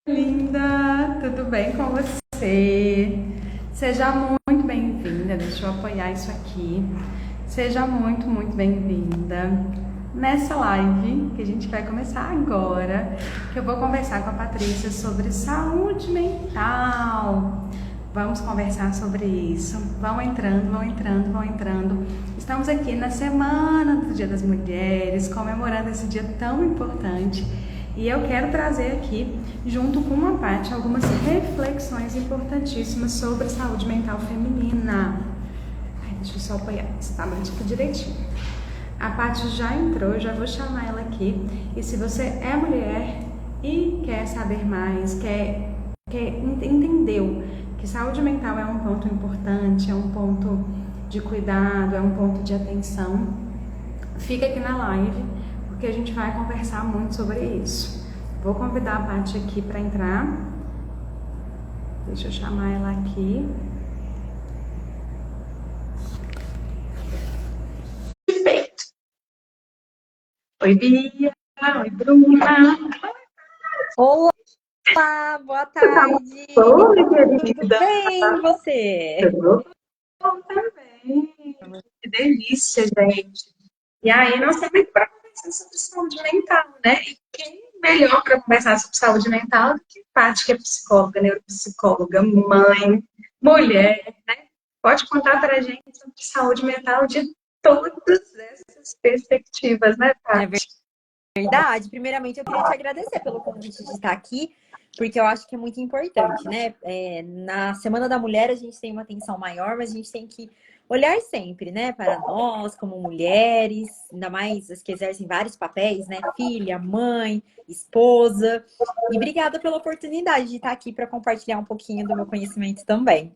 Linda, tudo bem com você? Seja muito bem-vinda. Deixa eu apoiar isso aqui. Seja muito bem-vinda nessa live que a gente vai começar agora, que eu vou conversar com a Patrícia sobre saúde mental. Vamos conversar sobre isso. Vão entrando. Estamos aqui na semana do Dia das Mulheres, comemorando esse dia tão importante. E eu quero trazer aqui, junto com uma parte, algumas reflexões importantíssimas sobre saúde mental feminina. Ai, deixa eu só apoiar esse tablet aqui direitinho. A Paty já entrou, já vou chamar ela aqui. E se você é mulher e quer saber mais, entendeu que saúde mental é um ponto importante, é um ponto de cuidado, é um ponto de atenção, fica aqui na live, porque a gente vai conversar muito sobre isso. Vou convidar a Paty aqui para entrar. Deixa eu chamar ela aqui. Perfeito. Oi, Bia. Oi, Bruna. Olá, boa tarde. Oi, Tudo querida. bem, e você? Tudo bom também. Que delícia, gente. E aí, nós temos para conversar sobre saúde mental, né? E quem melhor para conversar sobre saúde mental do que Paty, que é psicóloga, neuropsicóloga, mãe, mulher, né? Pode contar para a gente sobre saúde mental de todas essas perspectivas, né, É Paty? verdade. Primeiramente, eu queria te agradecer pelo convite de estar aqui, porque eu acho que é muito importante, né? Na Semana da Mulher, a gente tem uma atenção maior, mas a gente tem que olhar sempre, né, para nós, como mulheres, ainda mais as que exercem vários papéis, né? Filha, mãe, esposa. E obrigada pela oportunidade de estar aqui para compartilhar um pouquinho do meu conhecimento também.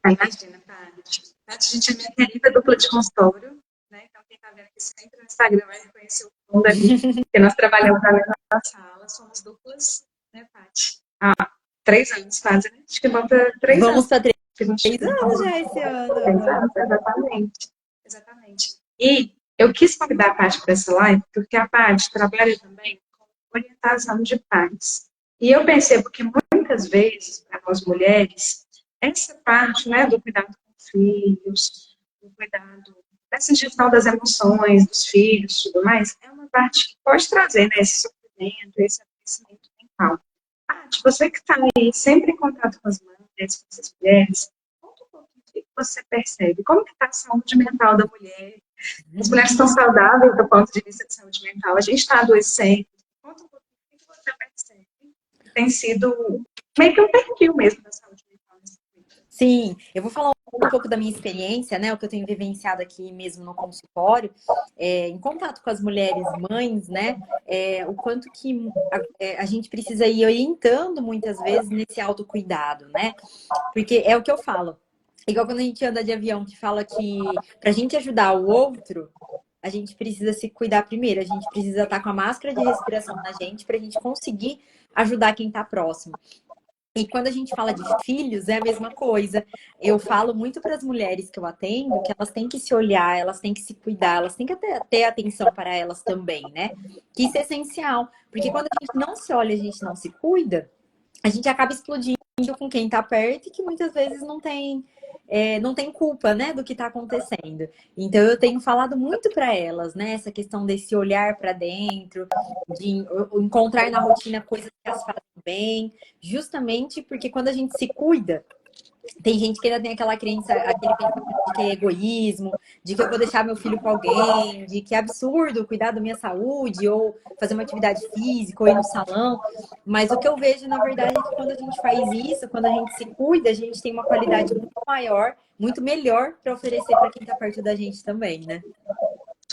Imagina, Paty. Paty, a gente é minha querida dupla de consultório, né? Então, quem está vendo aqui sempre no Instagram vai reconhecer o fundo ali, porque nós trabalhamos na mesma sala, somos duplas, né, Paty? Há 3 anos quase, né? Acho que vão para 3 anos Vamos para que a gente 3 anos já esse três ano. anos, exatamente. Exatamente. E eu quis convidar a Paty para essa live, porque a Paty trabalha também com orientação de pais. E eu percebo que muitas vezes, para nós mulheres, essa parte, né, do cuidado com os filhos, do cuidado dessa gestão das emoções dos filhos, tudo mais, é uma parte que pode trazer, né, esse sofrimento, esse adoecimento mental. Paty, você que está aí sempre em contato com as mães, com as mulheres, conta um pouquinho o que você percebe, como que está a saúde mental da mulher? As mulheres estão saudáveis do ponto de vista de saúde mental, a gente está adoecendo. Conta um pouquinho o que você percebe. Tem sido meio que um perfil mesmo da saúde mental nesse momento. Sim, eu vou falar um pouco da minha experiência, né? O que eu tenho vivenciado aqui mesmo no consultório, em contato com as mulheres mães, né? O quanto que a gente precisa ir orientando muitas vezes nesse autocuidado, né? Porque é o que eu falo. Igual quando a gente anda de avião, que fala que pra gente ajudar o outro, a gente precisa se cuidar primeiro. A gente precisa estar com a máscara de respiração na gente pra gente conseguir ajudar quem tá próximo. E quando a gente fala de filhos, é a mesma coisa. Eu falo muito para as mulheres que eu atendo que elas têm que se olhar, elas têm que se cuidar, elas têm que ter atenção para elas também, né? Que isso é essencial. Porque quando a gente não se olha, a gente não se cuida, a gente acaba explodindo com quem tá perto e que muitas vezes não tem culpa, né, do que tá acontecendo. Então eu tenho falado muito para elas, né, essa questão desse olhar para dentro, de encontrar na rotina coisas que as fazem bem, justamente porque quando a gente se cuida, tem gente que ainda tem aquela crença, aquele pensamento de que é egoísmo, de que eu vou deixar meu filho com alguém, de que é absurdo cuidar da minha saúde, ou fazer uma atividade física, ou ir no salão. Mas o que eu vejo, na verdade, é que quando a gente faz isso, quando a gente se cuida, a gente tem uma qualidade muito maior, muito melhor para oferecer para quem está perto da gente também, né?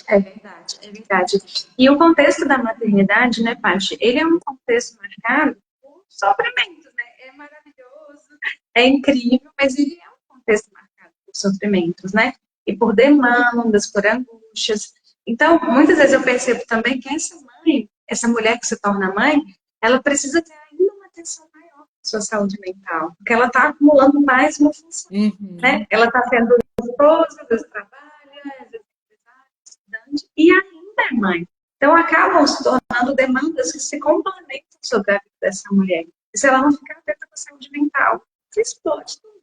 É verdade, é verdade. E o contexto da maternidade, né, Paty, ele é um contexto marcado por sofrimentos, né? É maravilhoso, é incrível, mas ele é um contexto marcado por sofrimentos, né? E por demandas, por angústias. Então, muitas vezes eu percebo também que essa mãe, essa mulher que se torna mãe, ela precisa ter ainda uma atenção maior à sua saúde mental, porque ela está acumulando mais uma função, né? Uhum. Ela está sendo esposa, às vezes trabalha, às vezes estudante e ainda é mãe. Então, acabam se tornando demandas que se complementam sobre a vida dessa mulher. E se ela não ficar atenta com a saúde mental, você explode tudo.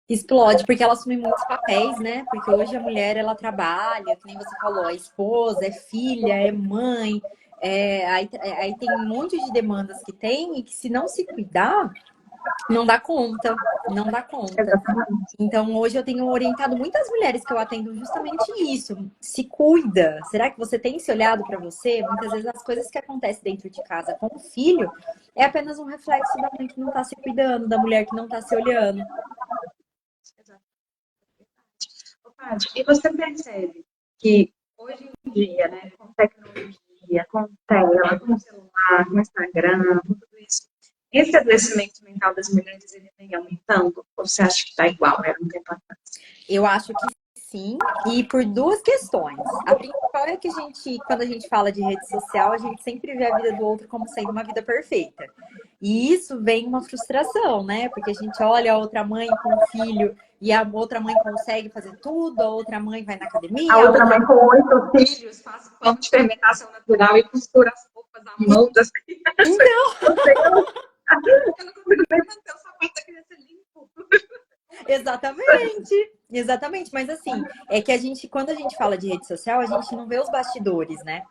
Explode, porque ela assume muitos papéis, né? Porque hoje a mulher, ela trabalha, que nem você falou, é esposa, é filha, é mãe. Aí tem um monte de demandas que tem e que se não se cuidar, não dá conta, não dá conta. Exatamente. Então, hoje eu tenho orientado muitas mulheres que eu atendo justamente isso. Se cuida. Será que você tem se olhado para você? Muitas vezes as coisas que acontecem dentro de casa com o filho é apenas um reflexo da mãe que não está se cuidando, da mulher que não está se olhando. Ô, Paty, e você percebe que hoje em dia, né, com tecnologia, com tela, com celular, com Instagram, com tudo isso, esse adoecimento mental das mulheres, ele vem aumentando? Ou você acha que está igual, era um tempo atrás? Eu acho que sim, e por duas questões. A principal é que a gente, quando a gente fala de rede social, a gente sempre vê a vida do outro como sendo uma vida perfeita. E isso vem uma frustração, né? Porque a gente olha a outra mãe com o filho e a outra mãe consegue fazer tudo, a outra mãe vai na A academia, a outra outra... mãe com 8 filhos faz pão de fermentação natural e costura as roupas à mão das crianças. Então, Eu não consigo nem manter o sapato da criança limpo. exatamente, exatamente. Mas assim, é que a gente, quando a gente fala de rede social, a gente não vê os bastidores, né?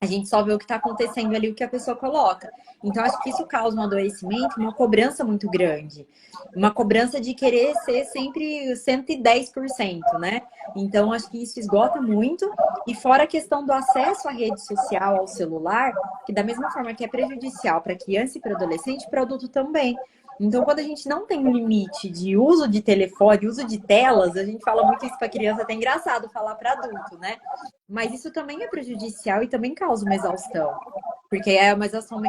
A gente só vê o que está acontecendo ali, o que a pessoa coloca. Então, acho que isso causa um adoecimento, uma cobrança muito grande. Uma cobrança de querer ser sempre 110%, né? Então, acho que isso esgota muito. E fora a questão do acesso à rede social, ao celular, que da mesma forma que é prejudicial para criança e para adolescente, para adulto também. Então, quando a gente não tem um limite de uso de telefone, uso de telas, a gente fala muito isso para criança, é até engraçado falar para adulto, né? Mas isso também é prejudicial e também causa uma exaustão. Porque é uma exaustão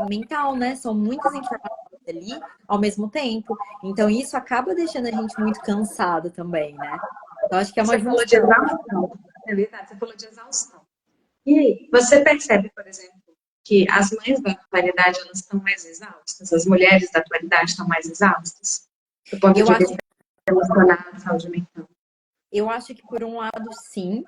mental, né? São muitas informações ali ao mesmo tempo. Então, isso acaba deixando a gente muito cansado também, né? Então, acho que é uma Você falou de junção. exaustão. É verdade, você falou de exaustão. E aí, você percebe, por exemplo, que as mães da atualidade elas estão mais exaustas? As mulheres da atualidade estão mais exaustas? Do ponto Eu de vista acho, emocional, saúde mental. eu acho que, por um lado, sim.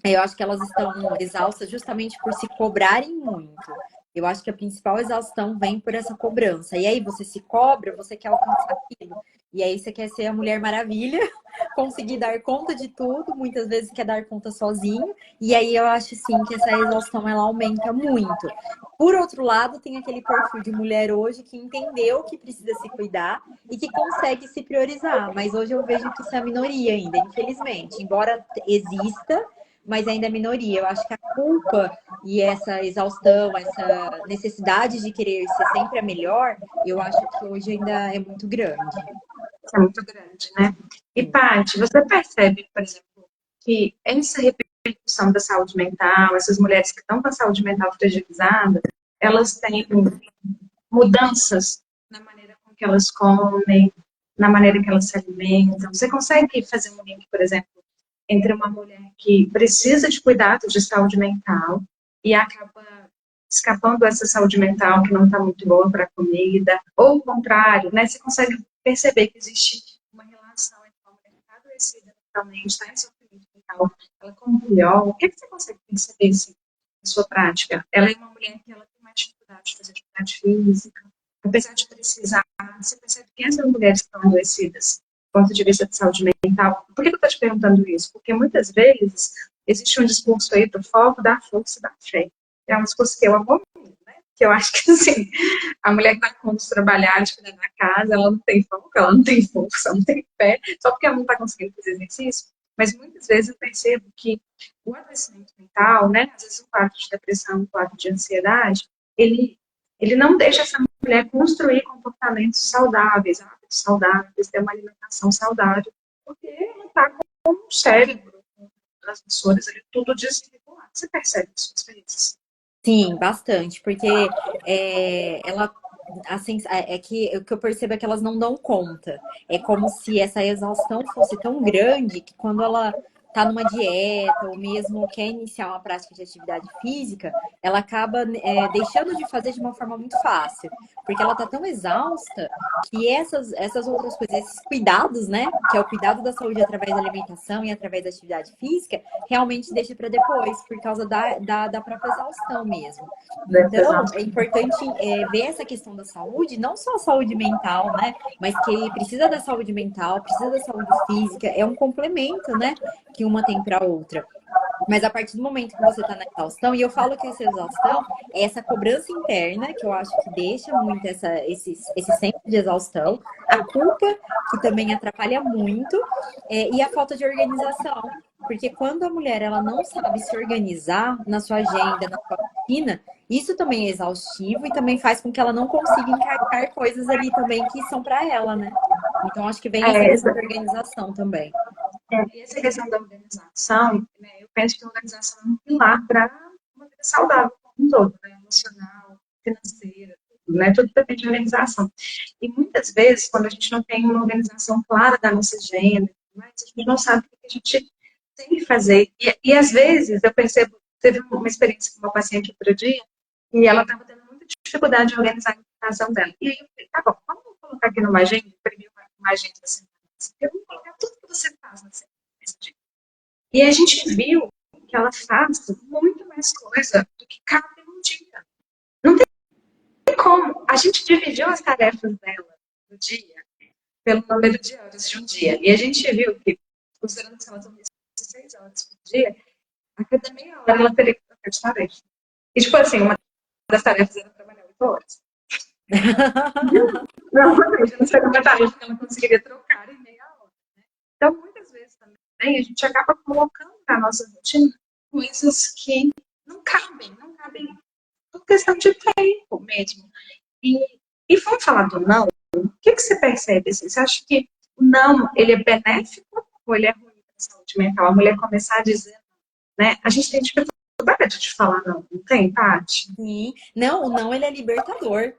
Eu acho que elas estão exaustas justamente por se cobrarem muito. Eu acho que a principal exaustão vem por essa cobrança. E aí você se cobra, você quer alcançar aquilo. E aí você quer ser a Mulher Maravilha, conseguir dar conta de tudo, muitas vezes quer dar conta sozinho. E aí eu acho sim que essa exaustão ela aumenta muito. Por outro lado, tem aquele perfil de mulher hoje que entendeu que precisa se cuidar e que consegue se priorizar. Mas hoje eu vejo que isso é a minoria ainda, infelizmente. Embora exista, mas ainda é minoria. Eu acho que a culpa e essa exaustão, essa necessidade de querer ser sempre a melhor, eu acho que hoje ainda é muito grande. Isso é muito grande, né? E, Sim. Paty, você percebe, por exemplo, que essa repercussão da saúde mental, essas mulheres que estão com a saúde mental fragilizada, elas têm mudanças na maneira com que elas comem, na maneira que elas se alimentam. Você consegue fazer um link, por exemplo, entre uma mulher que precisa de cuidados de saúde mental e acaba escapando dessa saúde mental que não está muito boa para a comida, ou o contrário, né? Você consegue perceber que existe uma relação entre uma mulher que está adoecida mentalmente, está em sofrimento mental, ela come melhor. O que, que você consegue perceber assim, na sua prática? Ela é uma mulher que ela tem mais dificuldade de fazer atividade física, apesar de precisar, você percebe que essas mulheres que estão adoecidas, do ponto de vista de saúde mental. Por que eu estou te perguntando isso? Porque muitas vezes existe um discurso aí do foco, da força e da fé. É um discurso que eu abomino, né? Que eu acho que, assim, a mulher que dá conta de trabalhar, de cuidar da casa, ela não tem foco, ela não tem força, ela não tem fé, só porque ela não está conseguindo fazer exercício. Mas muitas vezes eu percebo que o adoecimento mental, né? Às vezes o quadro de depressão, o quadro de ansiedade, ele não deixa essa mulher construir comportamentos saudáveis, hábitos saudáveis, ter uma alimentação saudável, porque ela está com o cérebro, com as transmissores ali, tudo desregulado. Você percebe isso às vezes? Sim, bastante, porque ela assim, é que o que eu percebo é que elas não dão conta. É como se essa exaustão fosse tão grande que quando ela tá numa dieta ou mesmo quer iniciar uma prática de atividade física, ela acaba deixando de fazer de uma forma muito fácil, porque ela tá tão exausta que essas outras coisas, esses cuidados, né, que é o cuidado da saúde através da alimentação e através da atividade física, realmente deixa para depois, por causa da própria exaustão mesmo. Então, é importante ver essa questão da saúde, não só a saúde mental, né? Mas que precisa da saúde mental, precisa da saúde física, é um complemento, né? Que uma tem para outra. Mas a partir do momento que você está na exaustão, e eu falo que essa exaustão é essa cobrança interna, que eu acho que deixa muito esse senso de exaustão, a culpa, que também atrapalha muito, e a falta de organização. Porque quando a mulher ela não sabe se organizar na sua agenda, na sua rotina, isso também é exaustivo e também faz com que ela não consiga encaixar coisas ali também que são para ela, né? Então, acho que vem essa questão de organização também. E essa questão da organização, né, eu penso que a organização é um pilar para uma vida saudável como um todo, né, emocional, financeira, tudo, né, tudo depende de organização. E muitas vezes, quando a gente não tem uma organização clara da nossa agenda, a gente não sabe o que a gente tem que fazer. E às vezes, eu percebo, teve uma experiência com uma paciente outro dia, e ela estava tendo muita dificuldade de organizar a alimentação dela. E aí eu falei, tá bom, vamos colocar aqui numa agenda, imprimir uma agenda assim, eu vou colocar tudo que você faz nesse dia. E a gente viu que ela faz muito mais coisa do que cabe num dia. Não tem como. A gente dividiu as tarefas dela no dia pelo número de horas de um dia. E a gente viu que, considerando que ela dormia 6 horas por dia, a cada meia hora ela teria que trocar de tarefa. E, tipo assim, uma das tarefas era trabalhar 8 horas. Não, não sei uma tarefa que ela conseguiria trocar em meia hora. Né? Então, muitas vezes também, a gente acaba colocando na nossa rotina coisas que não cabem por questão de tempo mesmo. E vamos falar do não? O que você percebe? Assim? Você acha que o não, ele é benéfico ou ele é ruim para a saúde mental? A mulher começar a dizer, né? A gente tem dificuldade de falar não tem, Tati? Sim. Não, o não, ele é libertador.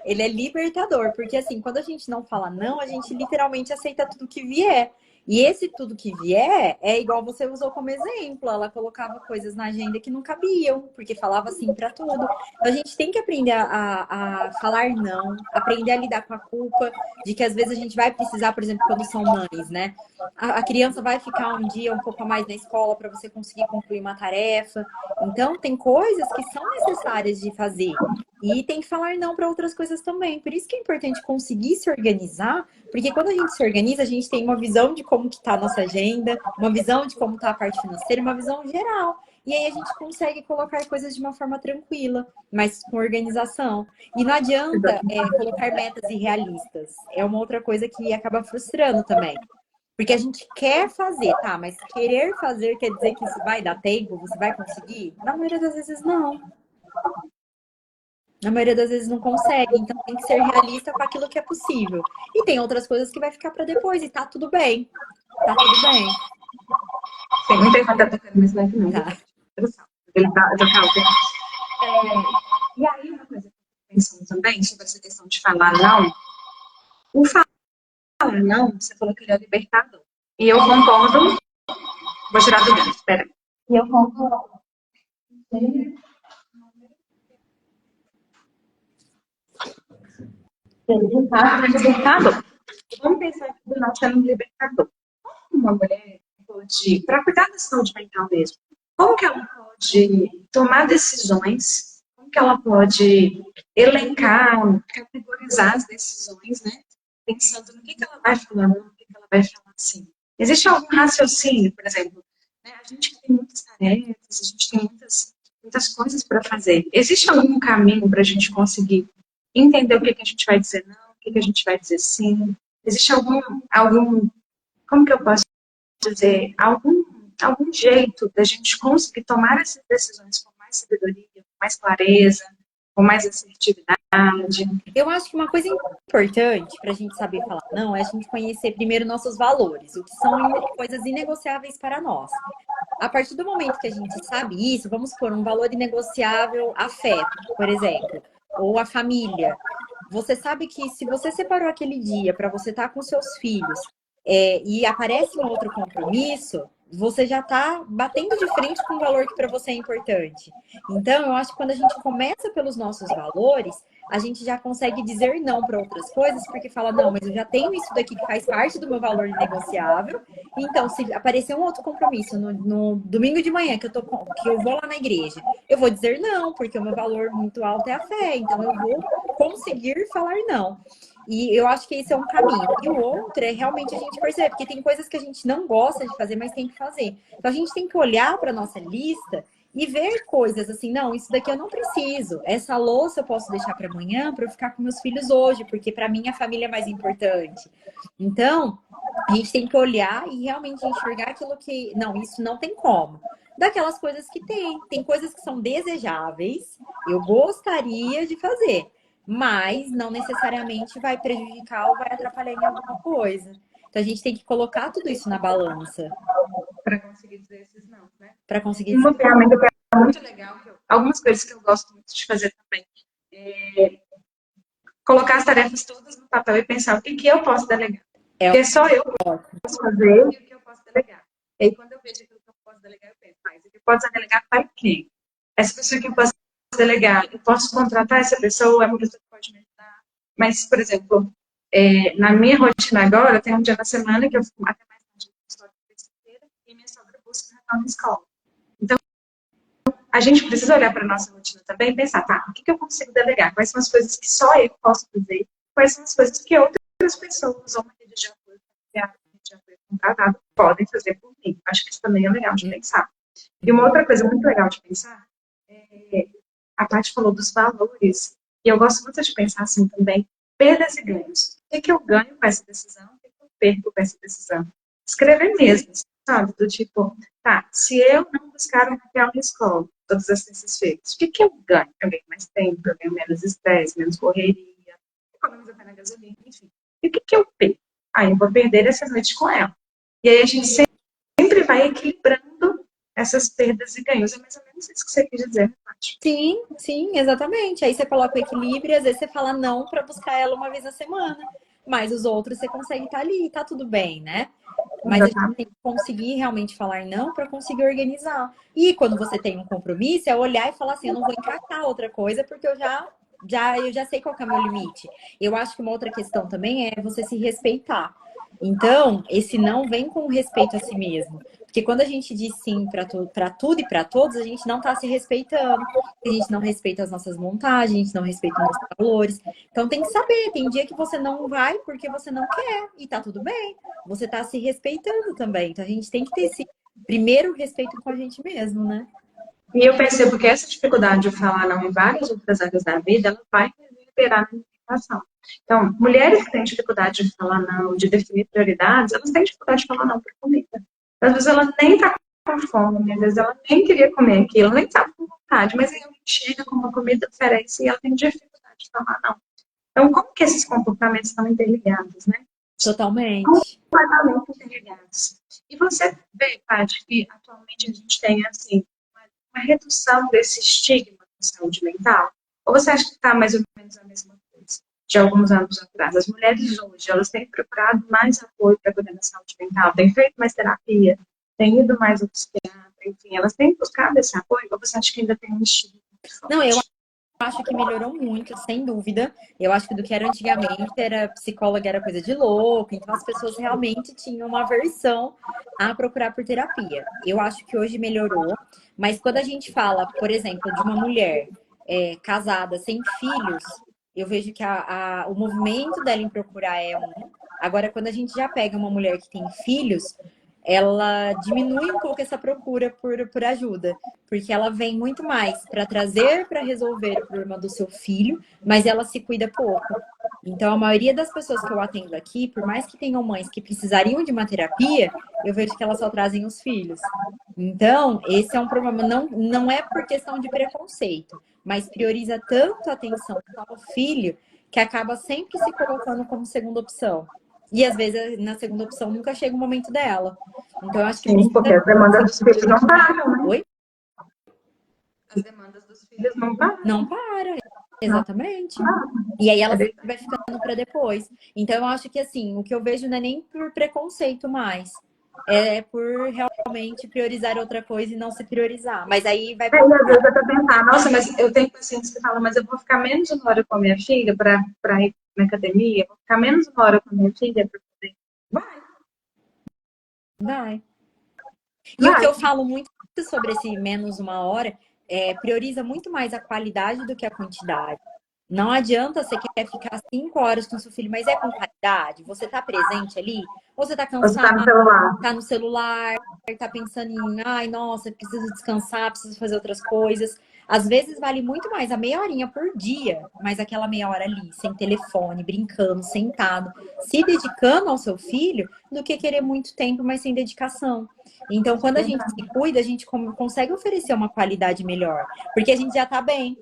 Ele é libertador, porque assim, quando a gente não fala não, a gente literalmente aceita tudo que vier. E esse tudo que vier é igual você usou como exemplo. Ela colocava coisas na agenda que não cabiam, porque falava sim para tudo. Então a gente tem que aprender a falar não, aprender a lidar com a culpa de que às vezes a gente vai precisar, por exemplo, quando são mães, né? A criança vai ficar um dia um pouco a mais na escola para você conseguir concluir uma tarefa. Então, tem coisas que são necessárias de fazer. E tem que falar não para outras coisas também. Por isso que é importante conseguir se organizar, porque quando a gente se organiza, a gente tem uma visão de como que está a nossa agenda, uma visão de como está a parte financeira, uma visão geral. E aí a gente consegue colocar coisas de uma forma tranquila, mas com organização. E não adianta colocar metas irrealistas. É uma outra coisa que acaba frustrando também. Porque a gente quer fazer, tá? Mas querer fazer quer dizer que isso vai dar tempo? Você vai conseguir? Na maioria das vezes, não. Na maioria das vezes não consegue. Então tem que ser realista com aquilo que é possível. E tem outras coisas que vai ficar para depois. E tá tudo bem. Tá tudo bem. Sim, não tem contato com ele, mas não é que não. Tá. E aí, uma coisa que eu tô pensando também sobre essa questão de falar não, o falar não, você falou que ele é libertador. E eu concordo. Vou tirar do gancho, espera. E eu concordo. Libertador. Vamos pensar que o não sendo um libertador. Como uma mulher pode, para cuidar da saúde mental mesmo, como que ela pode tomar decisões, como que ela pode elencar, categorizar as decisões, né? Pensando no que ela vai falar, no que ela vai falar assim. Existe algum raciocínio, por exemplo? Né? A gente tem muitas tarefas, a gente tem muitas coisas para fazer. Existe algum caminho para a gente conseguir entender o que a gente vai dizer não, o que a gente vai dizer sim? Existe algum como que eu posso dizer, algum jeito da gente conseguir tomar essas decisões com mais sabedoria, com mais clareza, com mais assertividade? Eu acho que uma coisa importante para a gente saber falar não é a gente conhecer primeiro nossos valores, o que são coisas inegociáveis para nós. A partir do momento que a gente sabe isso, vamos supor um valor inegociável, afeto, por exemplo, ou a família. Você sabe que se você separou aquele dia para você estar com seus filhos e aparece um outro compromisso, você já tá batendo de frente com um valor que para você é importante. Então, eu acho que quando a gente começa pelos nossos valores, a gente já consegue dizer não para outras coisas, porque fala, não, mas eu já tenho isso daqui que faz parte do meu valor negociável. Então, se aparecer um outro compromisso no domingo de manhã que eu vou lá na igreja, eu vou dizer não, porque o meu valor muito alto é a fé. Então, eu vou conseguir falar não. E eu acho que esse é um caminho. E o outro é realmente a gente perceber, porque tem coisas que a gente não gosta de fazer, mas tem que fazer. Então a gente tem que olhar para nossa lista e ver coisas assim, não, isso daqui eu não preciso. Essa louça eu posso deixar para amanhã para eu ficar com meus filhos hoje, porque para mim a família é mais importante. Então, a gente tem que olhar e realmente enxergar aquilo que, não, isso não tem como. Daquelas coisas que tem coisas que são desejáveis, eu gostaria de fazer, mas não necessariamente vai prejudicar ou vai atrapalhar em alguma coisa. Então a gente tem que colocar tudo isso na balança para conseguir dizer esses não, né? para conseguir E uma dizer. ferramenta que é muito legal, algumas coisas que eu gosto muito de fazer também, é colocar as tarefas todas no papel e pensar o que, que eu posso delegar. Porque só eu posso fazer e o que eu posso delegar. E aí, quando eu vejo aquilo que eu posso delegar, eu penso, mas o que eu posso delegar para quem? Essa pessoa que eu posso delegar, eu posso contratar essa pessoa, é uma pessoa que pode me ajudar. Mas, por exemplo, na minha rotina agora, tem um dia na semana que eu fico até mais tarde na escola de terça-feira e minha sogra busca retorno na escola. Então, a gente precisa olhar para a nossa rotina também e pensar, tá, o que, que eu consigo delegar? Quais são as coisas que só eu posso fazer? Quais são as coisas que outras pessoas ou uma rede de apoio, contratado, podem fazer por mim? Acho que isso também é legal de pensar. E uma outra coisa muito legal de pensar, a Paty falou dos valores, e eu gosto muito de pensar assim também, perdas e ganhos. O que, que eu ganho com essa decisão? O que, que eu perco com essa decisão? Escrever mesmo, sabe? Do tipo, tá, se eu não buscar um papel na escola, todas as terças-feiras, o que, que eu ganho? Eu ganho mais tempo, eu ganho menos estresse, menos correria, economizo até na gasolina, enfim. E o que, que eu perco? Eu vou perder essa noite com ela. E aí a gente sempre vai equilibrando essas perdas e ganhos. É mais ou menos isso que você quis dizer, Paty. Sim, sim, exatamente. Aí você coloca o equilíbrio e às vezes você fala não para buscar ela uma vez na semana. Mas os outros você consegue estar ali, tá tudo bem, né? Mas a gente tem que conseguir realmente falar não para conseguir organizar. E quando você tem um compromisso, é olhar e falar assim, eu não vou encaixar outra coisa porque eu já sei qual que é o meu limite. Eu acho que uma outra questão também é você se respeitar. Então, esse não vem com respeito a si mesmo. Porque quando a gente diz sim para tudo e para todos, a gente não está se respeitando. A gente não respeita as nossas montagens, a gente não respeita os nossos valores. Então tem que saber, tem dia que você não vai porque você não quer. E tá tudo bem. Você tá se respeitando também. Então a gente tem que ter esse primeiro respeito com a gente mesmo, né? E eu percebo que essa dificuldade de falar não em várias outras áreas da vida, ela vai reverberar na alimentação. Então, mulheres que têm dificuldade de falar não, de definir prioridades, elas têm dificuldade de falar não para comida. Às vezes ela nem está com fome, às vezes ela nem queria comer aquilo, nem está com vontade, mas aí alguém chega com uma comida diferente e ela tem dificuldade de falar não. Então, como que esses comportamentos estão interligados, né? Totalmente. Completamente interligados. E você vê, Paty, que atualmente a gente tem, assim, uma redução desse estigma de saúde mental? Ou você acha que está mais ou menos a mesma coisa de alguns anos atrás? As mulheres hoje, elas têm procurado mais apoio para cuidar da saúde mental, têm feito mais terapia, têm ido mais ao psiquiatra, enfim, elas têm buscado esse apoio? Ou você acha que ainda tem um estigma muito forte? Não, eu acho que melhorou muito, sem dúvida. Eu acho que do que era antigamente, era psicóloga era coisa de louco, então as pessoas realmente tinham uma aversão a procurar por terapia. Eu acho que hoje melhorou, mas quando a gente fala, por exemplo, de uma mulher casada, sem filhos, eu vejo que o movimento dela em procurar é um. Agora, quando a gente já pega uma mulher que tem filhos, ela diminui um pouco essa procura por ajuda, porque ela vem muito mais para trazer, para resolver o problema do seu filho, mas ela se cuida pouco. Então, a maioria das pessoas que eu atendo aqui, por mais que tenham mães que precisariam de uma terapia, eu vejo que elas só trazem os filhos. Então, esse é um problema, não é por questão de preconceito, mas prioriza tanto a atenção ao filho que acaba sempre se colocando como segunda opção. E às vezes na segunda opção nunca chega o momento dela. Então eu acho que Sim, porque as demandas dos filhos não param, né? Oi? As demandas dos filhos não param. Não para, exatamente. E aí ela vai ficando para depois. Então eu acho que assim, o que eu vejo não é nem por preconceito mais, é por realmente priorizar outra coisa e não se priorizar. Mas aí vai... Aí, às vezes, eu tô pensando, nossa, mas eu tenho pacientes que falam, mas eu vou ficar menos de 1 hora com a minha filha para ir na academia, vou ficar menos de 1 hora com a minha filha para poder. Vai, Vai. E o que vai. eu falo muito sobre esse menos 1 hora prioriza muito mais a qualidade do que a quantidade. Não adianta você querer ficar 5 horas com seu filho, mas é com qualidade? Você tá presente ali? Ou você tá Você tá no cansado, celular. tá no celular, tá pensando em, ai, nossa, preciso descansar, preciso fazer outras coisas. Às vezes vale muito mais a meia horinha por dia, mas aquela meia hora ali, sem telefone, brincando, sentado, se dedicando ao seu filho, do que querer muito tempo, mas sem dedicação. Então, quando a gente se cuida, a gente consegue oferecer uma qualidade melhor, porque a gente já tá bem.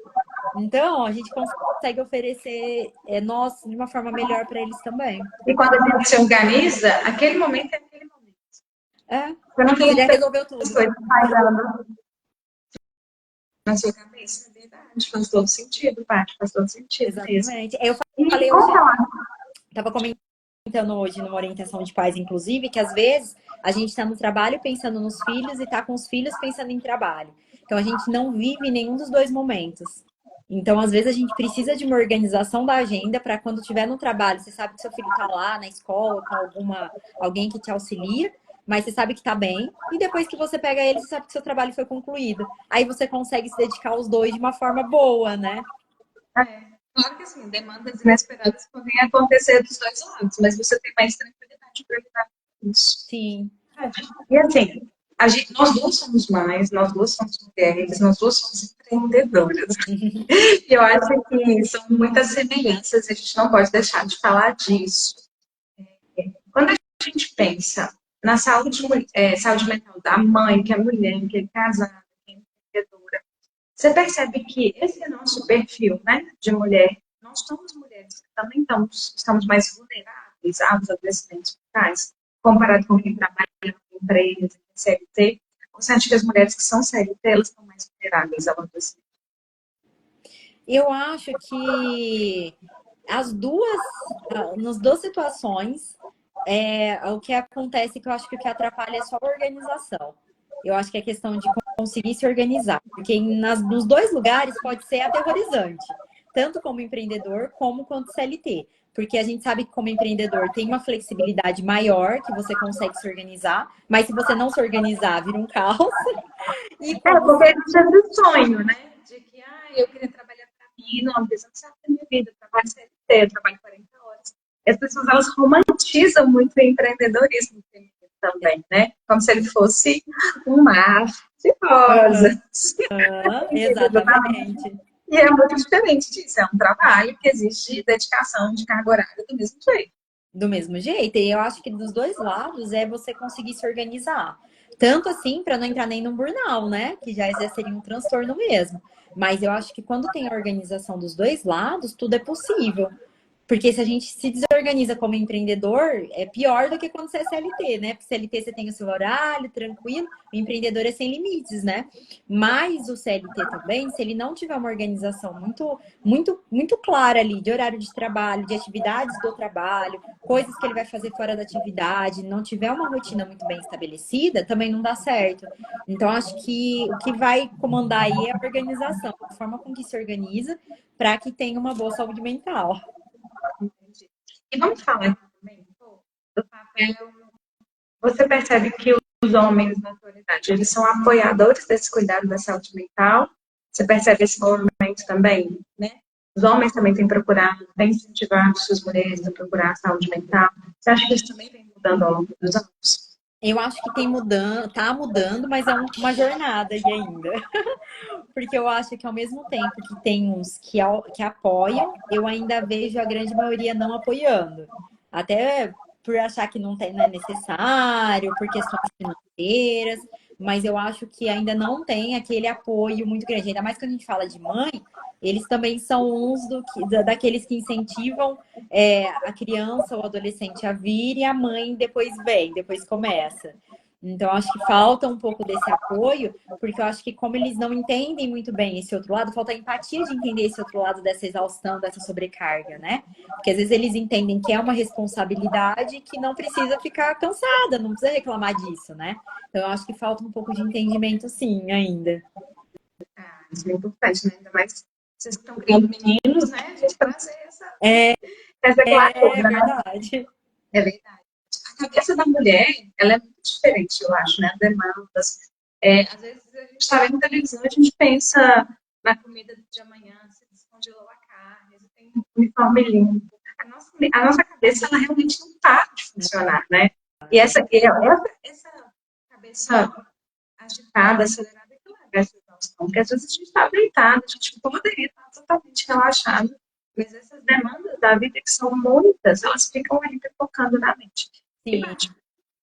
Então, a gente consegue oferecer nós de uma forma melhor para eles também. E quando a gente se organiza, aquele momento é aquele momento. É, Eu não você tenho já muitas resolveu tudo. coisas pairando na sua cabeça, é verdade. Faz todo sentido, Paty, faz todo sentido mesmo. Exatamente. Eu E falei como hoje, falar? estava comentando hoje numa orientação de pais, inclusive, que às vezes a gente está no trabalho pensando nos filhos e está com os filhos pensando em trabalho. Então a gente não vive nenhum dos dois momentos. Então, às vezes, a gente precisa de uma organização da agenda para quando estiver no trabalho, você sabe que seu filho está lá na escola com alguém que te auxilia, mas você sabe que está bem, e depois que você pega ele, você sabe que seu trabalho foi concluído. Aí você consegue se dedicar aos dois de uma forma boa, né? Claro que assim, demandas inesperadas podem acontecer dos dois lados, mas você tem mais tranquilidade para lidar com isso. Sim. E assim, nós duas somos mães, nós duas somos mulheres, nós duas somos empreendedoras. E eu acho que são muitas semelhanças, e a gente não pode deixar de falar disso. Quando a gente pensa na saúde mental da mãe, que é mulher, que é casada, que é empreendedora, você percebe que esse nosso perfil, né, de mulher, nós somos mulheres que também estamos mais vulneráveis aos adoecimentos mentais, comparado com quem trabalha em empresa, em CLT. Você acha que as mulheres que são CLT, elas estão mais vulneráveis ao adoecimento? Eu acho que nas duas situações, o que acontece que eu acho que o que atrapalha é só a organização. Eu acho que é questão de conseguir se organizar, porque nos dois lugares pode ser aterrorizante, tanto como empreendedor como quanto CLT. Porque a gente sabe que como empreendedor tem uma flexibilidade maior, que você consegue se organizar, mas se você não se organizar, vira um caos. E como Porque a gente é do sonho, né? De que, eu queria trabalhar para mim, não, porque você não sabe da minha vida, eu trabalho CLT, eu trabalho 40 horas. E as pessoas, elas romantizam muito o empreendedorismo feminino também, né? Como se ele fosse um mar de rosas. exatamente. E é muito diferente disso, é um trabalho que exige dedicação de carga horária do mesmo jeito. Do mesmo jeito, e eu acho que dos dois lados é você conseguir se organizar. Tanto assim, para não entrar nem num burnout, né? Que já seria um transtorno mesmo. Mas eu acho que quando tem a organização dos dois lados, tudo é possível. Porque se a gente se desorganiza como empreendedor, é pior do que quando você é CLT, né? Porque CLT você tem o seu horário tranquilo, o empreendedor é sem limites, né? Mas o CLT também, se ele não tiver uma organização muito clara ali de horário de trabalho, de atividades do trabalho, coisas que ele vai fazer fora da atividade, não tiver uma rotina muito bem estabelecida, também não dá certo. Então, acho que o que vai comandar aí é a organização, a forma com que se organiza para que tenha uma boa saúde mental. E vamos falar aqui também um pouco do papel. Você percebe que os homens na atualidade, eles são apoiadores desse cuidado da saúde mental? Você percebe esse movimento também, né? Os homens também têm procurado, têm incentivado suas mulheres a procurar a saúde mental. Você acha que isso também vem mudando ao longo dos anos? Eu acho que tá mudando, mas é uma jornada aí ainda. Porque eu acho que ao mesmo tempo que tem uns que apoiam, eu ainda vejo a grande maioria não apoiando. Até por achar que não é necessário, por questões financeiras, mas eu acho que ainda não tem aquele apoio muito grande. Ainda mais quando a gente fala de mãe, eles também são uns daqueles que incentivam a criança ou adolescente a vir e a mãe depois vem, depois começa. Então, eu acho que falta um pouco desse apoio, porque eu acho que como eles não entendem muito bem esse outro lado, falta empatia de entender esse outro lado dessa exaustão, dessa sobrecarga, né? Porque às vezes eles entendem que é uma responsabilidade que não precisa ficar cansada, não precisa reclamar disso, né? Então, eu acho que falta um pouco de entendimento, sim, ainda. Isso é importante, né? Ainda mais vocês que estão criando meninos, né? A gente trazer É, essa é clareza, né? verdade. É verdade. A cabeça da mulher, ela é muito diferente, eu acho, né? Demandas. Às vezes a gente está vendo televisão, a gente pensa na comida de amanhã, se descongelou a carne, se tem um uniforme limpo. A nossa cabeça, ela realmente não para de funcionar, né? E essa cabeça agitada, acelerada, que leva essa exaustão. Porque às vezes a gente está deitado, a gente poderia estar totalmente relaxado, mas essas demandas da vida, que são muitas, elas ficam ali focando na mente. E, Sim. Paty, o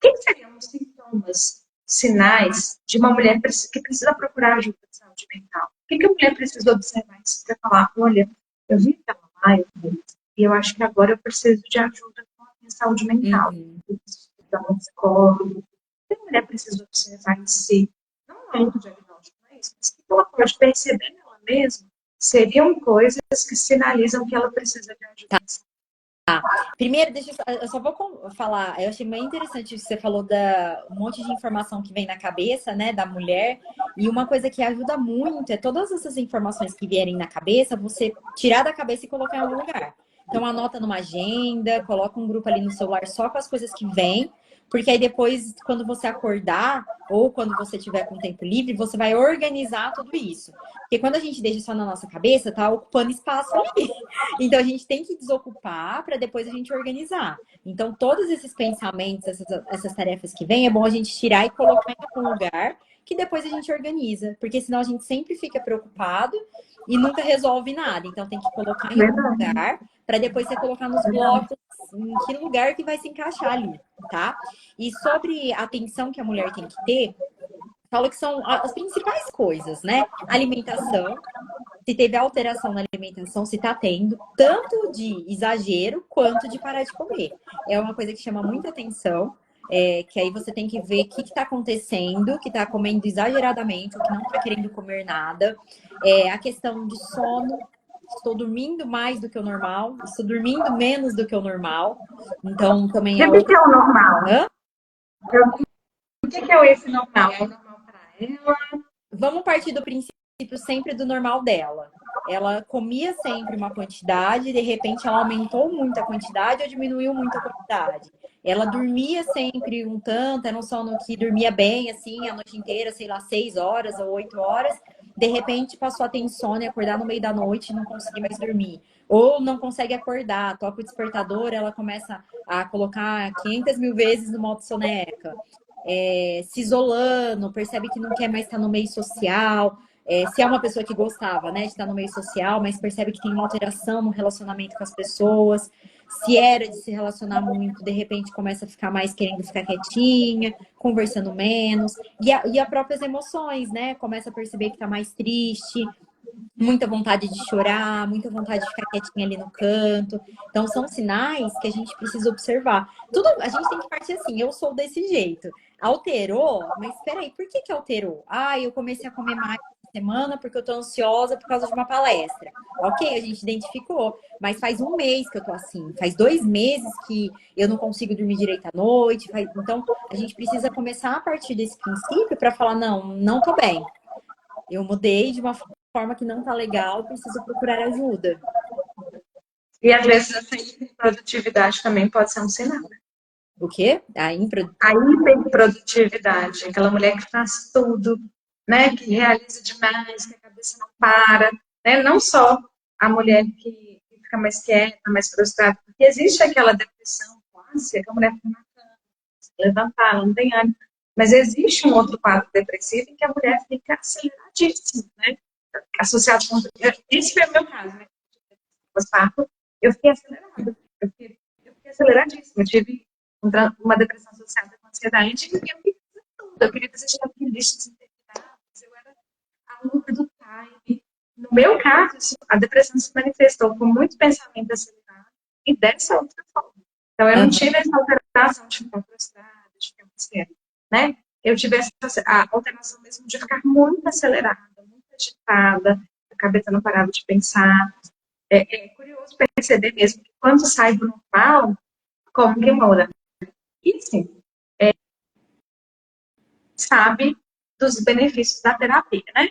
que seriam os sintomas, sinais de uma mulher que precisa procurar ajuda de saúde mental? O que a mulher precisa observar isso para falar, olha, eu vi aquela live e eu acho que agora eu preciso de ajuda com a minha saúde mental. Uhum. Eu preciso dar um psicólogo. O que a mulher precisa observar em si? Não é um diagnóstico, não é isso, mas o que ela pode perceber nela mesma seriam coisas que sinalizam que ela precisa de ajuda. Primeiro, eu só vou falar, eu achei bem interessante isso que você falou da um monte de informação que vem na cabeça, né, da mulher, e uma coisa que ajuda muito é todas essas informações que vierem na cabeça, você tirar da cabeça e colocar em algum lugar. Então anota numa agenda, coloca um grupo ali no celular só com as coisas que vêm, porque aí depois, quando você acordar, ou quando você tiver com tempo livre, você vai organizar tudo isso. Porque quando a gente deixa só na nossa cabeça, tá ocupando espaço ali. Então a gente tem que desocupar para depois a gente organizar. Então, todos esses pensamentos, essas tarefas que vêm, é bom a gente tirar e colocar em algum lugar que depois a gente organiza. Porque senão a gente sempre fica preocupado e nunca resolve nada. Então tem que colocar em algum lugar para depois você colocar nos blocos em que lugar que vai se encaixar ali, tá? E sobre a atenção que a mulher tem que ter, falo que são as principais coisas, né? Alimentação, se teve alteração na alimentação, se tá tendo, tanto de exagero quanto de parar de comer. É uma coisa que chama muita atenção, que aí você tem que ver o que está acontecendo, que está comendo exageradamente, ou que não está querendo comer nada. A questão de sono, estou dormindo mais do que o normal, estou dormindo menos do que o normal. Então, também E é o que outra. é o normal? Hã? O que é esse normal? É o normal para ela? Vamos partir do princípio sempre do normal dela. Ela comia sempre uma quantidade, de repente ela aumentou muito a quantidade ou diminuiu muito a quantidade. Ela dormia sempre um tanto, era um sono que dormia bem, assim, a noite inteira, sei lá, 6 horas ou 8 horas. De repente passou a ter insônia, acordar no meio da noite e não conseguir mais dormir. Ou não consegue acordar, toca o despertador, ela começa a colocar 500 mil vezes no modo soneca. Se isolando, percebe que não quer mais estar no meio social. Se é uma pessoa que gostava, né, de estar no meio social, mas percebe que tem uma alteração no relacionamento com as pessoas. Se era de se relacionar muito, de repente começa a ficar mais querendo ficar quietinha, conversando menos. E as próprias emoções, né? Começa a perceber que tá mais triste, muita vontade de chorar, muita vontade de ficar quietinha ali no canto. Então, são sinais que a gente precisa observar. Tudo, a gente tem que partir assim, eu sou desse jeito. Alterou? Mas espera aí, por que alterou? Ah, eu comecei a comer mais essa semana porque eu tô ansiosa por causa de uma palestra. Ok, a gente identificou, mas faz um mês que eu tô assim, faz 2 meses que eu não consigo dormir direito à noite. Então, a gente precisa começar a partir desse princípio para falar, não, não tô bem. Eu mudei de uma forma que não tá legal, preciso procurar ajuda. E às vezes essa hiperprodutividade também pode ser um sinal. O quê? A hiperprodutividade, aquela mulher que faz tudo, né? Que realiza demais, que a cabeça não para, né? Não só a mulher que fica mais quieta, mais frustrada, porque existe aquela depressão clássica, que a mulher fica na cama, se levantar, ela não tem ânimo. Mas existe um outro quadro depressivo em que a mulher fica aceleradíssima, né? Associado com... Esse foi o meu caso, né? Pós-parto, eu fiquei acelerada. Eu fiquei aceleradíssima. Eu tive uma depressão associada com ansiedade e eu queria fazer tudo. Eu queria fazer checklists intermináveis. Eu era a louca do time. No meu caso, a depressão se manifestou com muito pensamento acelerado e dessa outra forma. Então, eu não tive essa alteração de ficar frustrada, de ficar ansiosa, né? eu tive a alteração mesmo de ficar muito acelerada, muito agitada, a cabeça não parava de pensar. É curioso perceber mesmo que quando sai do normal, como que muda. E sim, sabe dos benefícios da terapia, né?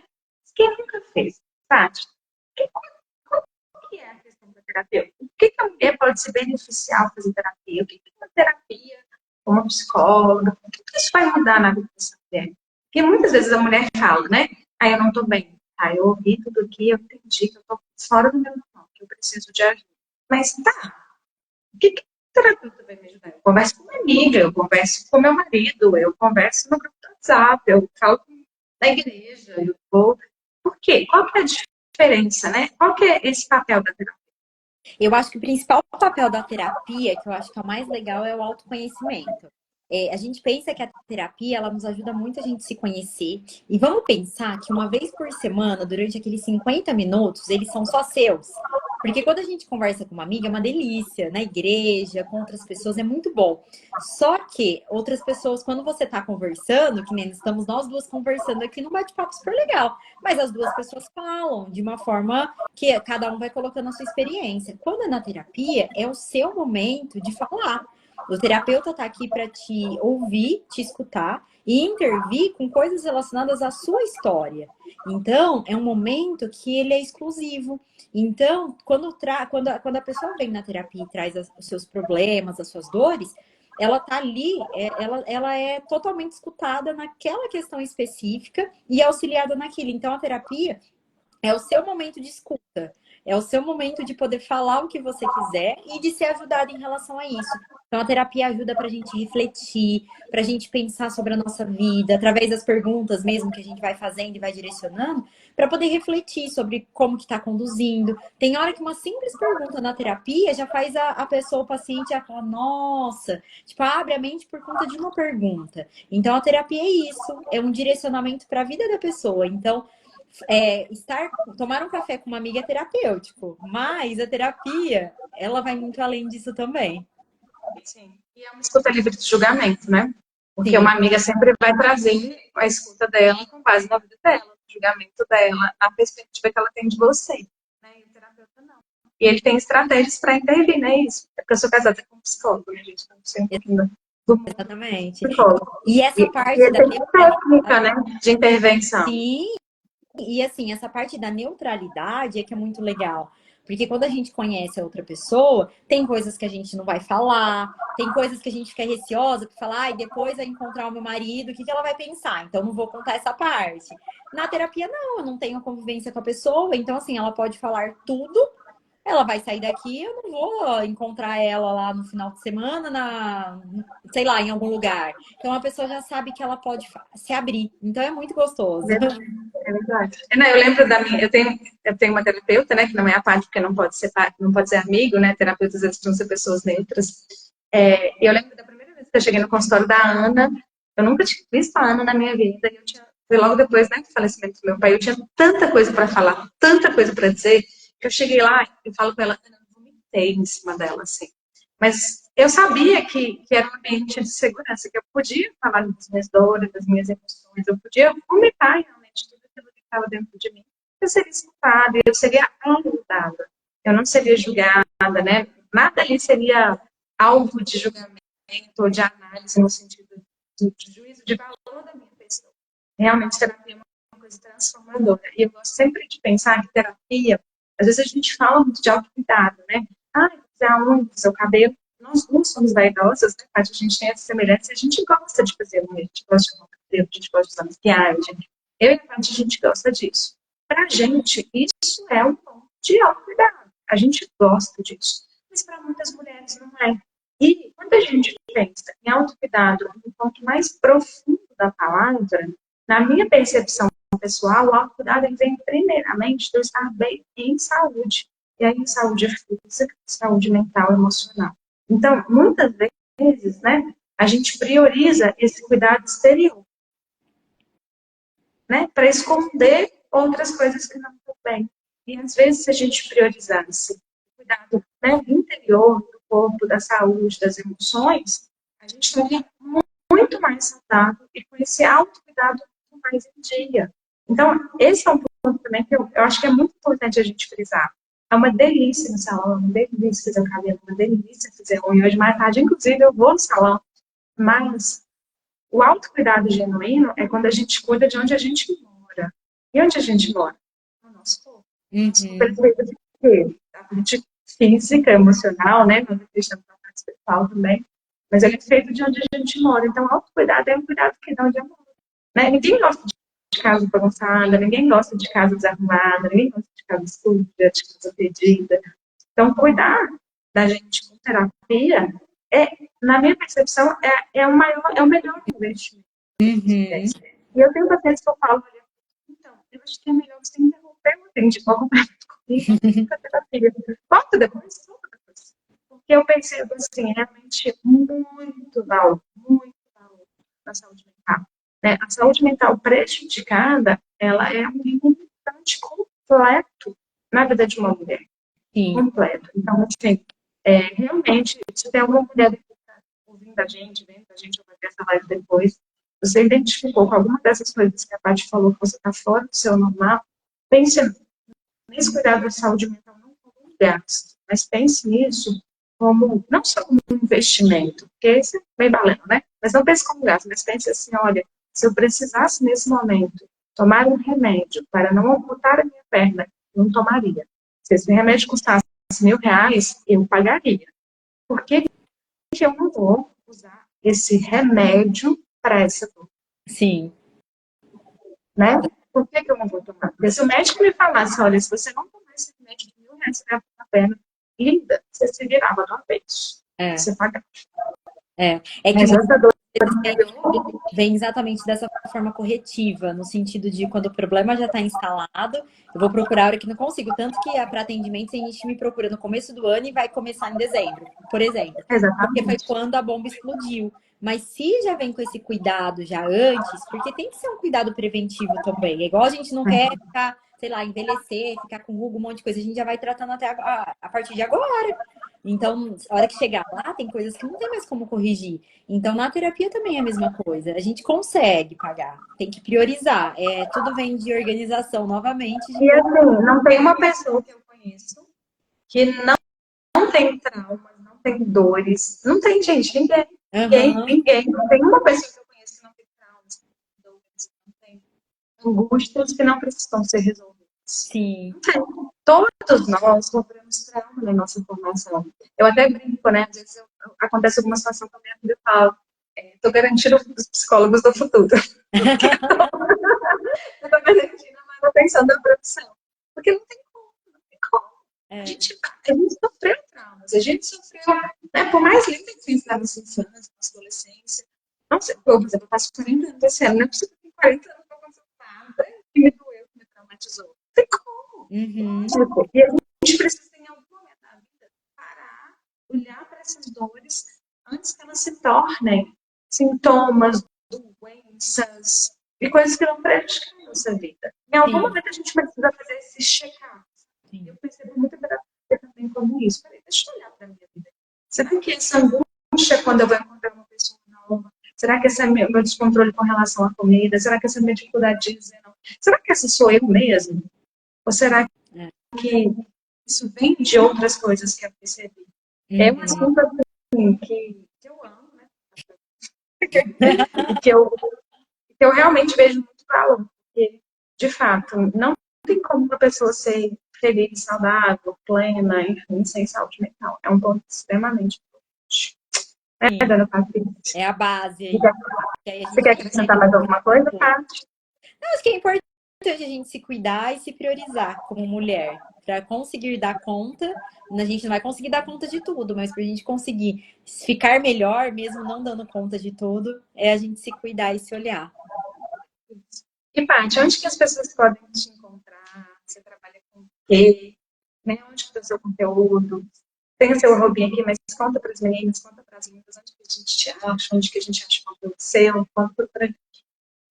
Quem nunca fez, Tati? O que é a questão da terapia? O que a mulher pode se beneficiar ao fazer terapia? O que é uma terapia como psicóloga? O que isso vai mudar na vida dessa mulher? Porque muitas vezes a mulher fala, né? Ah, eu não estou bem. Ah, eu ouvi tudo aqui, eu entendi que eu estou fora do meu normal, que eu preciso de ajuda. Mas tá, o que o terapeuta vai me ajudar? Eu converso com uma amiga, eu converso com meu marido, eu converso no grupo do WhatsApp, eu falo na igreja, eu vou... Por quê? Qual que é a diferença, né? Qual que é esse papel da terapia? Eu acho que o principal papel da terapia, que eu acho que é o mais legal, é o autoconhecimento. A gente pensa que a terapia, ela nos ajuda muito a gente se conhecer. E vamos pensar que uma vez por semana, durante aqueles 50 minutos, eles são só seus. Porque quando a gente conversa com uma amiga, é uma delícia. Na igreja, com outras pessoas, é muito bom. Só que outras pessoas, quando você tá conversando, que nem estamos nós duas conversando aqui num bate-papo super legal, mas as duas pessoas falam de uma forma que cada um vai colocando a sua experiência. Quando é na terapia, é o seu momento de falar. O terapeuta está aqui para te ouvir, te escutar e intervir com coisas relacionadas à sua história. Então, é um momento que ele é exclusivo. Então, quando a pessoa vem na terapia e traz os seus problemas, as suas dores, ela tá ali, ela é totalmente escutada naquela questão específica e auxiliada naquilo. Então, a terapia é o seu momento de escuta. É o seu momento de poder falar o que você quiser e de ser ajudado em relação a isso. Então, a terapia ajuda para a gente refletir, para a gente pensar sobre a nossa vida, através das perguntas mesmo que a gente vai fazendo e vai direcionando, para poder refletir sobre como que está conduzindo. Tem hora que uma simples pergunta na terapia já faz a pessoa, o paciente, já falar, nossa, tipo, abre a mente por conta de uma pergunta. Então, a terapia é isso, é um direcionamento para a vida da pessoa. Então, tomar um café com uma amiga é terapêutico, mas a terapia, ela vai muito além disso também. Sim. E é uma escuta livre de julgamento, né? Porque Sim, uma amiga sempre vai trazer a escuta dela com base na vida dela, no julgamento dela, na perspectiva que ela tem de você. Né? E o terapeuta não. E ele tem estratégias para intervir, né? Isso. É porque eu sou casada com um psicólogo, né, gente? Então, eu sei um pouquinho do mundo exatamente. do psicólogo. E E essa parte ele da tem técnica, né? De intervenção. sim, e assim, essa parte da neutralidade é que é muito legal. Porque quando a gente conhece a outra pessoa, tem coisas que a gente não vai falar, tem coisas que a gente fica receosa para falar, e depois vai encontrar o meu marido, o que ela vai pensar? Então, não vou contar essa parte. Na terapia, não, eu não tenho convivência com a pessoa, então, assim, ela pode falar tudo. Ela vai sair daqui, eu não vou encontrar ela lá no final de semana, sei lá, em algum lugar. Então a pessoa já sabe que ela pode se abrir. Então é muito gostoso. É verdade. Não, eu lembro da minha, eu tenho uma terapeuta, né, que não é a parte porque não pode ser amigo, né, terapeutas eles precisam ser pessoas neutras. Eu lembro da primeira vez que eu cheguei no consultório da Ana, eu nunca tinha visto a Ana na minha vida, foi logo depois, né, do falecimento do meu pai, eu tinha tanta coisa para falar, tanta coisa para dizer, que eu cheguei lá e falo com ela, Ana, eu vomitei em cima dela, assim. Mas eu sabia que era um ambiente de segurança, que eu podia falar das minhas dores, das minhas emoções, eu podia vomitar realmente tudo aquilo que estava dentro de mim. Eu seria escutada, eu seria ajudada, eu não seria julgada, né? Nada ali seria alvo de julgamento ou de análise no sentido de juízo de valor da minha pessoa. Realmente, terapia é uma coisa transformadora. E eu gosto sempre de pensar que terapia, às vezes a gente fala muito de autocuidado, né? Ah, fazer a unha, fazer o cabelo. Nós não somos vaidosas, né? A gente tem essa semelhança, a gente gosta de fazer unha, a gente gosta de arrumar cabelo, a gente gosta de usar maquiagem. Eu e a Paty, a gente gosta disso. Pra gente, isso é um ponto de autocuidado. A gente gosta disso. Mas para muitas mulheres não é. E quando a gente pensa em autocuidado, um ponto mais profundo da palavra, na minha percepção pessoal, o autocuidado vem primeiramente do estar bem em saúde. E aí, saúde física, saúde mental, emocional. Então, muitas vezes, né, a gente prioriza esse cuidado exterior, né, para esconder outras coisas que não estão bem. E às vezes, se a gente priorizasse o cuidado, né, interior, do corpo, da saúde, das emoções, a gente estaria muito muito mais saudável e com esse autocuidado muito mais em dia. Então, esse é um ponto também que eu acho que é muito importante a gente frisar. É uma delícia no salão, é uma delícia fazer o cabelo, é uma delícia fazer unha. Hoje, mais tarde, inclusive, eu vou no salão. Mas o autocuidado genuíno é quando a gente cuida de onde a gente mora. E onde a gente mora? No nosso corpo. Nosso corpo é feito de quê? Da parte física, emocional, né? Nós acreditamos na parte espiritual também. Mas ele é feito de onde a gente mora. Então, o autocuidado é um cuidado que dá onde eu moro. Né? Ninguém gosta de casa bagunçada, ninguém gosta de casa desarrumada, ninguém gosta de casa suja, de casa perdida. Então, cuidar da gente com terapia é, na minha percepção, é o maior, é o melhor investimento. E eu tenho pacientes que eu falo, então, eu acho que é melhor você interromper o atendimento comigo para terapia. Volta depois, volta depois. Porque eu percebo, assim, realmente muito valor na saúde mental. Né? A saúde mental prejudicada, ela é um limitante completo na vida de uma mulher. Sim. Completo. Então, assim, realmente, se tem alguma mulher que está ouvindo a gente, vendo a gente, ou vai ver essa live depois, você identificou com alguma dessas coisas que a Paty falou, que você está fora do seu normal, pense nesse cuidado da saúde mental não como um gasto, mas pense nisso como, não só como um investimento, porque isso é bem baleno, né? Mas não pense como gasto, mas pense assim, olha, se eu precisasse nesse momento tomar um remédio para não amputar a minha perna, eu não tomaria. Se esse remédio custasse R$ 1.000, eu pagaria. Por que eu não vou usar esse remédio para essa dor? Sim. Né? Por que eu não vou tomar? Porque se o médico me falasse, olha, se você não tomar esse remédio de R$ 1.000, você vai amputar a perna, linda, você se virava de uma vez. Você pagava. É que Mas essa dor vem exatamente dessa forma corretiva, no sentido de quando o problema já está instalado, eu vou procurar a hora que não consigo. Tanto que para atendimento, a gente me procura no começo do ano e vai começar em dezembro, por exemplo. Porque foi quando a bomba explodiu. Mas se já vem com esse cuidado já antes, porque tem que ser um cuidado preventivo também. É igual a gente não quer ficar, sei lá, envelhecer, ficar com ruga, um monte de coisa. A gente já vai tratando até a partir de agora. Então, a hora que chegar lá, tem coisas que não tem mais como corrigir. Então, na terapia também é a mesma coisa. A gente consegue pagar, tem que priorizar. Tudo vem de organização, novamente. E assim, não tem uma pessoa que eu conheço que não tem traumas, não tem dores. Não tem, gente, ninguém. Não tem uma pessoa que eu conheço que não tem traumas, que não tem dores, que não tem angústias que não precisam ser resolvidas. Sim. Todos nós sofremos trauma na nossa formação. Eu até brinco, né? Às vezes acontece alguma situação com a minha filha e falo, estou garantindo os psicólogos do futuro. Eu estou garantindo a manutenção da profissão. Porque não tem como, não tem como. A gente sofreu traumas, a gente sofreu, né? Por mais lindo que seja na nossa infância, na nossa adolescência. Não sei, por exemplo, eu faço 40 anos esse ano, não é possível que 40 anos não aconteceu nada que me doeu, que me traumatizou. Não tem como. E a gente precisa, em algum momento da vida, parar, olhar para essas dores antes que elas se tornem sintomas, doenças e coisas que vão prejudicar a nossa vida. Em algum momento a gente precisa fazer esse check-up. Eu percebo muito a terapia também como isso. Peraí, deixa eu olhar para a minha vida. Será que essa angústia quando eu vou encontrar uma pessoa nova? Será que esse é meu descontrole com relação à comida? Será que essa é a minha dificuldade de dizer não? Será que essa sou eu mesmo? Ou será que isso vem de outras coisas que eu percebi? É um assunto assim, que eu amo, né? E que eu realmente vejo muito valor. Porque, de fato, não tem como uma pessoa ser feliz, saudável, plena, enfim, sem saúde mental. É um ponto extremamente importante. Dona Patrícia? É a base aí. Você quer acrescentar mais alguma coisa, Paty? Acho que é importante a gente se cuidar e se priorizar como mulher, para conseguir dar conta. A gente não vai conseguir dar conta de tudo, mas para a gente conseguir ficar melhor, mesmo não dando conta de tudo, é a gente se cuidar e se olhar. E, Paty, onde que as pessoas podem te encontrar? Você trabalha com o quê? Né? Onde que está o seu conteúdo? Tem o seu arrobinho aqui, mas conta para as meninas, conta para as lindas, onde que a gente te acha, onde que a gente acha o conteúdo seu, conta para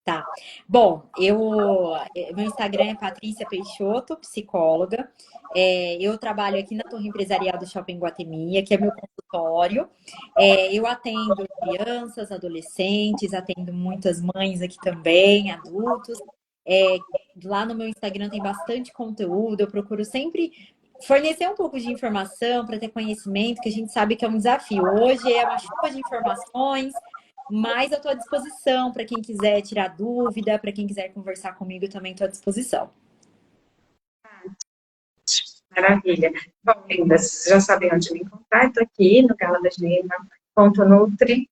Tá. Bom, meu Instagram é Patrícia Peixoto, psicóloga. Eu trabalho aqui na Torre Empresarial do Shopping Guatemi, que é meu consultório. Eu atendo crianças, adolescentes, atendo muitas mães aqui também, adultos. É, Lá no meu Instagram tem bastante conteúdo, eu procuro sempre fornecer um pouco de informação para ter conhecimento, que a gente sabe que é um desafio. Hoje é uma chuva de informações, mas eu estou à disposição para quem quiser tirar dúvida, para quem quiser conversar comigo, eu também estou à disposição. Maravilha. Bom, lindas, vocês já sabem onde me encontrar. Estou aqui no galadasneima.nutri.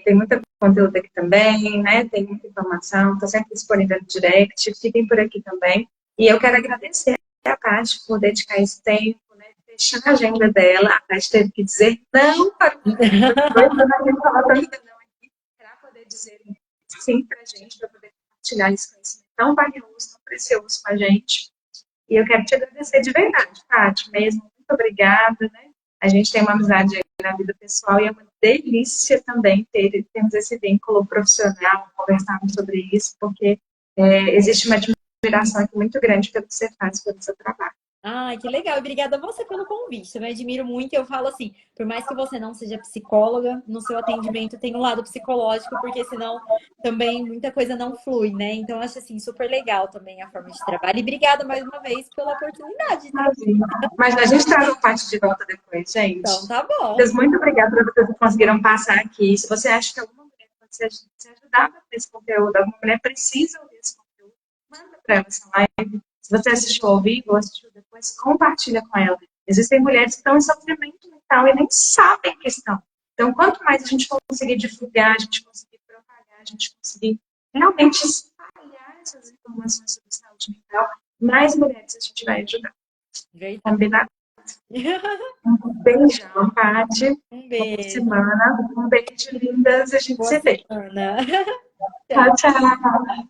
Tem muito conteúdo aqui também, né? Tem muita informação, estou sempre disponível no direct. Fiquem por aqui também. E eu quero agradecer a Paty por dedicar esse tempo, né? Fechar a agenda dela. A Paty teve que dizer não para o para poder dizer sim para a gente, para poder compartilhar esse conhecimento tão valioso, tão precioso com a gente. E eu quero te agradecer de verdade, Paty, mesmo. Muito obrigada, né? A gente tem uma amizade aí na vida pessoal e é uma delícia também termos esse vínculo profissional, conversarmos sobre isso, porque existe uma admiração aqui muito grande pelo que você faz, pelo seu trabalho. Ai, que legal. Obrigada a você pelo convite. Eu me admiro muito e eu falo assim, por mais que você não seja psicóloga, no seu atendimento tem um lado psicológico, porque senão também muita coisa não flui, né? Então, eu acho assim, super legal também a forma de trabalho. E obrigada mais uma vez pela oportunidade. Mas a gente traz uma parte de volta depois, gente. Então, tá bom. Deus, muito obrigada por vocês que conseguiram passar aqui. Se você acha que alguma mulher pode se ajudar com esse conteúdo, alguma mulher precisa ouvir esse conteúdo, manda para ela essa live. Se você assistiu ao vivo ou assistiu depois, compartilha com ela. Existem mulheres que estão em sofrimento mental e nem sabem que estão. Então, quanto mais a gente conseguir divulgar, a gente conseguir propagar, a gente conseguir realmente espalhar essas informações sobre saúde mental, mais mulheres a gente vai ajudar. Verdade. Combinado? Um beijão, Paty. Um beijo. Boa semana. Um beijo, lindas. A gente Boa se vê. semana. Tchau, tchau.